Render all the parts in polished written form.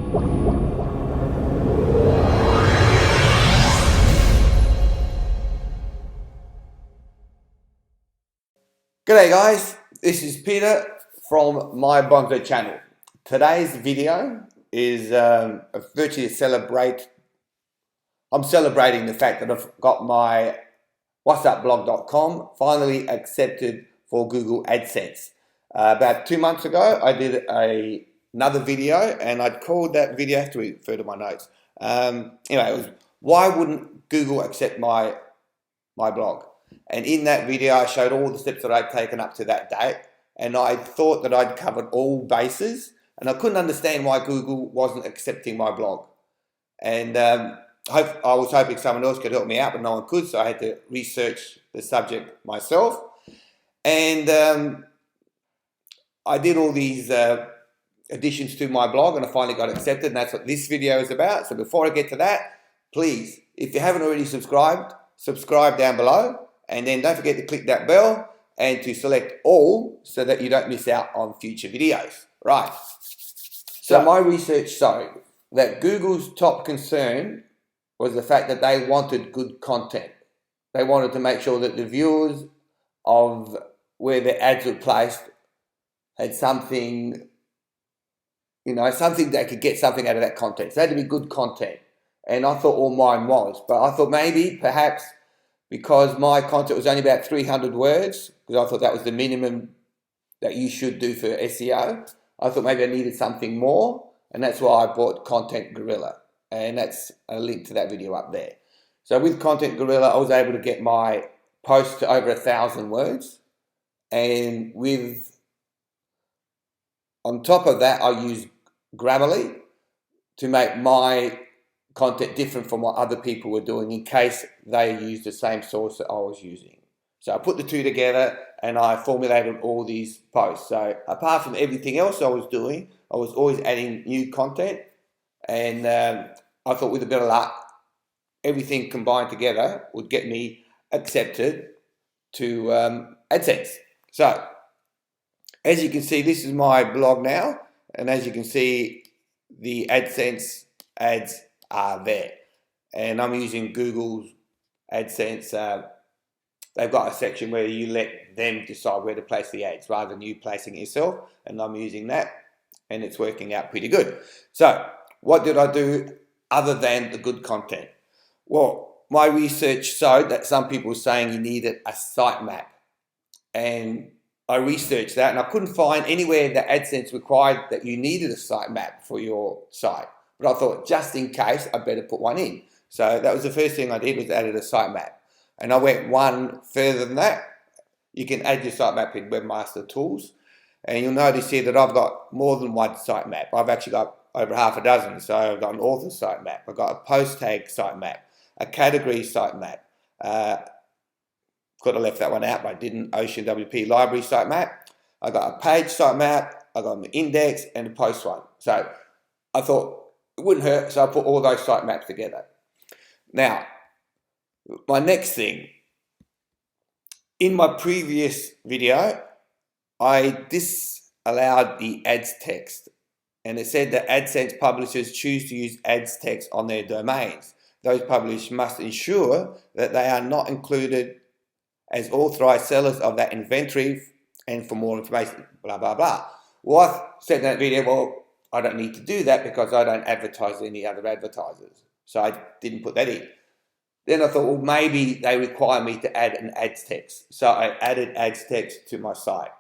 G'day guys, this is Peter from my Bonzo channel. Today's video is virtually I'm celebrating the fact that I've got my whatsupblog.com finally accepted for Google Adsense. About 2 months ago I did another video, and I'd called that video, I have to refer to my notes. Anyway, it was why wouldn't Google accept my blog? And in that video, I showed all the steps that I'd taken up to that date, and I thought that I'd covered all bases, and I couldn't understand why Google wasn't accepting my blog. And I was hoping someone else could help me out, but no one could, so I had to research the subject myself. And I did all these additions to my blog, and I finally got accepted, and that's what this video is about. So before I get to that, please, if you haven't already subscribed, subscribe down below. And then don't forget to click that bell and to select all so that you don't miss out on future videos. Right. So my research showed that Google's top concern was the fact that they wanted good content. They wanted to make sure that the viewers of where their ads were placed had something, something they could get something out of that content. So it had to be good content. And I thought all mine was. But I thought maybe, perhaps, because my content was only about 300 words, because I thought that was the minimum that you should do for SEO, I thought maybe I needed something more, and that's why I bought Content Gorilla, and that's a link to that video up there. So with Content Gorilla, I was able to get my post to over 1,000 words, and on top of that, I used Grammarly to make my content different from what other people were doing in case they used the same source that I was using. So I put the two together and I formulated all these posts. So apart from everything else I was doing, I was always adding new content, and I thought with a bit of luck, everything combined together would get me accepted to AdSense. So as you can see, this is my blog now, and as you can see, the AdSense ads are there, and I'm using Google's AdSense. They've got a section where you let them decide where to place the ads rather than you placing it yourself, and I'm using that, and it's working out pretty good. So what did I do other than the good content? Well, my research showed that some people were saying you needed a sitemap, and I researched that, and I couldn't find anywhere that AdSense required that you needed a sitemap for your site. But I thought, just in case, I better put one in. So that was the first thing I did, was added a sitemap. And I went one further than that. You can add your sitemap in Webmaster Tools. And you'll notice here that I've got more than one sitemap. I've actually got over half a dozen. So I've got an author sitemap. I've got a post tag sitemap, a category sitemap. Could have left that one out, but I didn't. Ocean WP library sitemap. I got a page sitemap. I got an index and a post one. So I thought, it wouldn't hurt, so I put all those sitemaps together. Now, my next thing, in my previous video, I disallowed the ads text, and it said that AdSense publishers choose to use ads text on their domains. Those publishers must ensure that they are not included as authorized sellers of that inventory, and for more information, blah, blah, blah. Well, I said in that video, well, I don't need to do that because I don't advertise any other advertisers. So I didn't put that in. Then I thought, well, maybe they require me to add an ads text. So I added ads text to my site.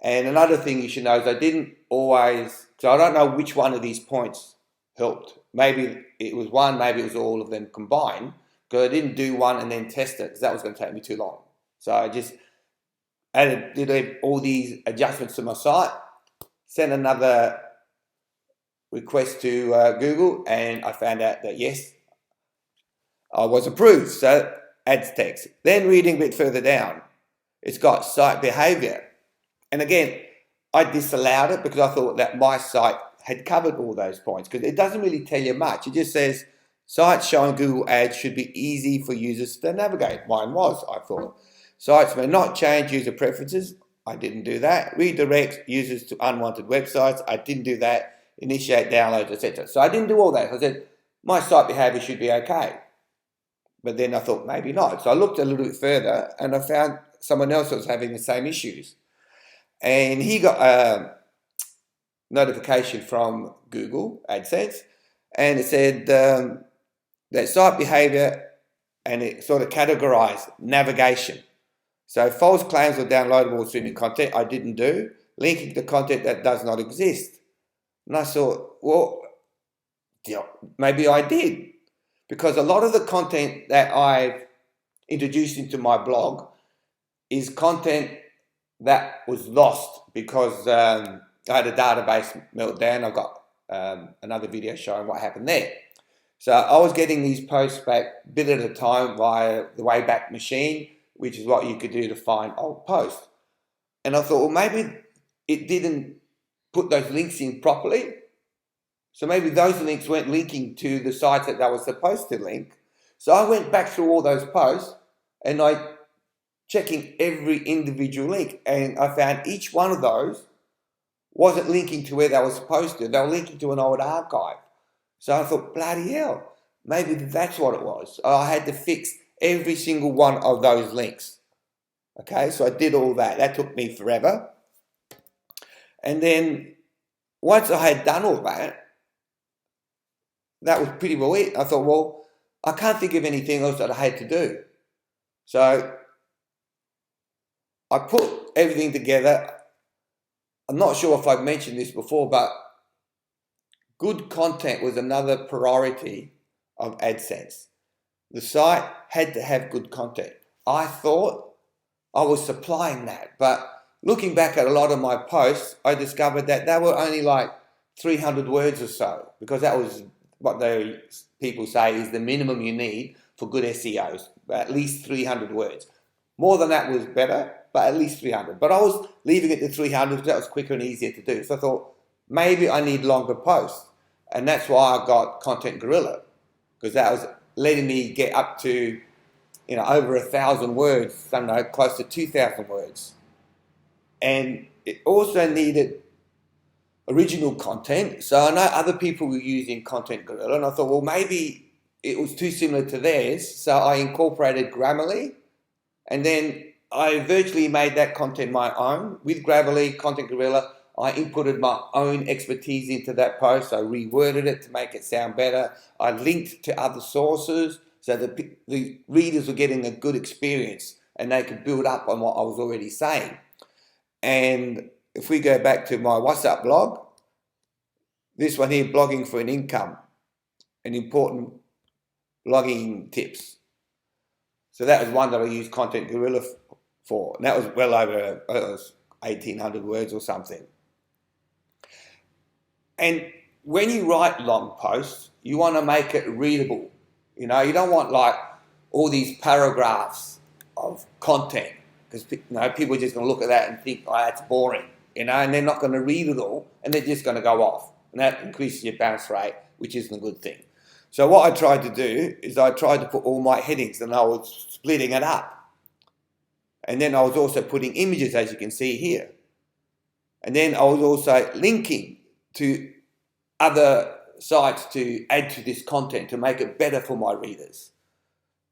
And another thing you should know is I didn't always, so I don't know which one of these points helped. Maybe it was one, maybe it was all of them combined, because I didn't do one and then test it, because that was going to take me too long. So I just did all these adjustments to my site, sent another request to Google, and I found out that yes, I was approved. So ads text. Then reading a bit further down, it's got site behavior, and again I disallowed it because I thought that my site had covered all those points, because it doesn't really tell you much. It just says sites showing Google ads should be easy for users to navigate. Mine was, I thought. Sites may not change user preferences. I didn't do that. Redirect users to unwanted websites. I didn't do that. initiate downloads, etc. So I didn't do all that. I said, my site behavior should be okay. But then I thought, maybe not. So I looked a little bit further and I found someone else that was having the same issues. And he got a notification from Google Adsense, and it said that site behavior, and it sort of categorized navigation. So false claims of downloadable streaming content I didn't do, linking to content that does not exist. And I thought, well, maybe I did, because a lot of the content that I've introduced into my blog is content that was lost because I had a database meltdown. I've got another video showing what happened there. So I was getting these posts back a bit at a time via the Wayback Machine, which is what you could do to find old posts. And I thought, well, maybe it didn't put those links in properly. So maybe those links weren't linking to the sites that they were supposed to link. So I went back through all those posts and I checking every individual link, and I found each one of those wasn't linking to where they were supposed to. They were linking to an old archive. So I thought, bloody hell, maybe that's what it was. I had to fix every single one of those links. Okay, so I did all that. That took me forever. And then once I had done all that, that was pretty well it. I thought, well, I can't think of anything else that I had to do. So I put everything together. I'm not sure if I've mentioned this before, but good content was another priority of AdSense. The site had to have good content. I thought I was supplying that, but looking back at a lot of my posts, I discovered that they were only like 300 words or so, because that was what people say is the minimum you need for good SEOs, at least 300 words. More than that was better, but at least 300. But I was leaving it to 300 because that was quicker and easier to do. So I thought, maybe I need longer posts. And that's why I got Content Gorilla, because that was letting me get up to, over 1,000 words, I don't know, close to 2,000 words. And it also needed original content. So I know other people were using Content Gorilla, and I thought, well, maybe it was too similar to theirs. So I incorporated Grammarly, and then I virtually made that content my own. With Grammarly, Content Gorilla, I inputted my own expertise into that post. I reworded it to make it sound better. I linked to other sources so that the readers were getting a good experience and they could build up on what I was already saying. And if we go back to my WhatsApp blog, this one here, blogging for an income, an important blogging tips. So that was one that I used Content Gorilla for. And that was well over 1,800 words or something. And when you write long posts, you want to make it readable. You don't want like all these paragraphs of content, because people are just going to look at that and think, oh, that's boring, and they're not going to read it all, and they're just going to go off. And that increases your bounce rate, which isn't a good thing. So what I tried to do is I tried to put all my headings, and I was splitting it up. And then I was also putting images, as you can see here. And then I was also linking to other sites to add to this content to make it better for my readers.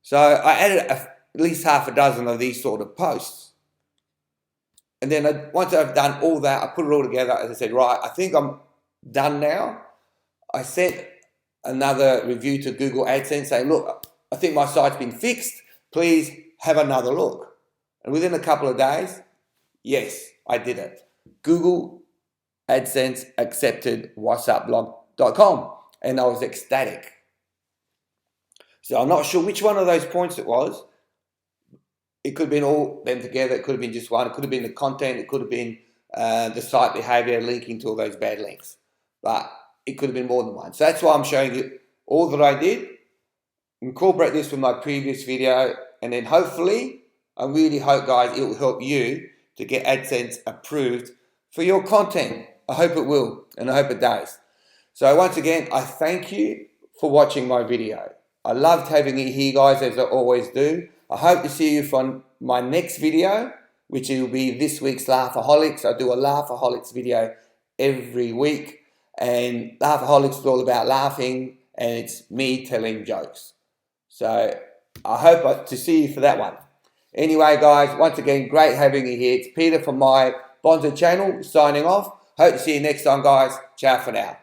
So I added at least half a dozen of these sort of posts. And then once I've done all that, I put it all together, as I said, right, I think I'm done now. I sent another review to Google Adsense saying, look, I think my site's been fixed. Please have another look. And within a couple of days, yes, I did it. Google AdSense accepted WhatsAppblog.com, and I was ecstatic. So I'm not sure which one of those points it was. It could have been all them together. It could have been just one. It could have been the content. It could have been the site behavior linking to all those bad links. But it could have been more than one. So that's why I'm showing you all that I did. Incorporate this with my previous video, and then hopefully, I really hope, guys, it will help you to get AdSense approved for your content. I hope it will, and I hope it does. So once again, I thank you for watching my video. I loved having you here, guys, as I always do. I hope to see you for my next video, which will be this week's Laughaholics. I do a Laughaholics video every week. and Laughaholics is all about laughing, and it's me telling jokes. So I hope to see you for that one. Anyway, guys, once again, great having you here. It's Peter from my Bonzo channel signing off. Hope to see you next time, guys. Ciao for now.